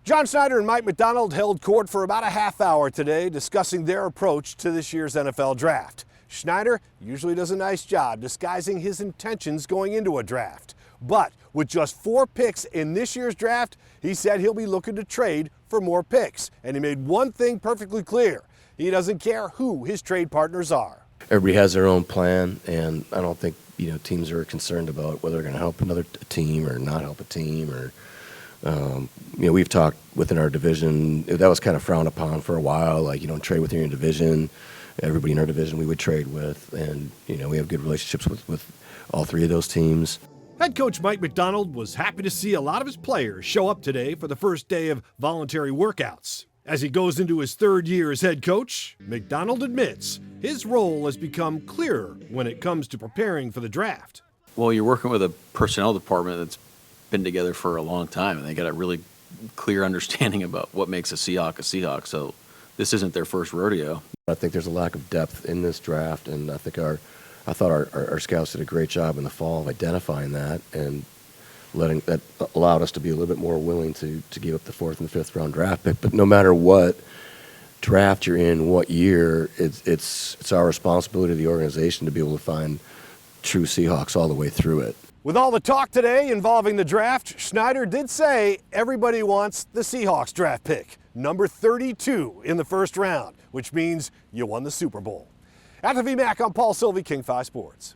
John Schneider and Mike Macdonald held court for about a half hour today discussing their approach to this year's NFL draft. Schneider usually does a nice job disguising his intentions going into a draft. But with just 4 picks in this year's draft, he said he'll be looking to trade for more picks. And he made one thing perfectly clear. He doesn't care who his trade partners are. Everybody has their own plan, and I don't think teams are concerned about whether they're going to help another team or not help a team. Or we've talked within our division. That was kind of frowned upon for a while. Like, you don't trade within your division. Everybody in our division we would trade with, and we have good relationships with all 3 of those teams. Head coach Mike Macdonald was happy to see a lot of his players show up today for the first day of voluntary workouts. As he goes into his 3rd year as head coach, Macdonald admits his role has become clearer when it comes to preparing for the draft. Well, you're working with a personnel department that's been together for a long time, and they got a really clear understanding about what makes a Seahawk, so this isn't their first rodeo. I think there's a lack of depth in this draft, and I thought our scouts did a great job in the fall of identifying that, and that allowed us to be a little bit more willing to give up the 4th and 5th round draft pick. But no matter what draft you're in, what year, it's our responsibility to the organization to be able to find true Seahawks all the way through it. With all the talk today involving the draft, Schneider did say everybody wants the Seahawks draft pick, number 32 in the 1st round, which means you won the Super Bowl. At the VMAC, I'm Paul Sylvie, King 5 Sports.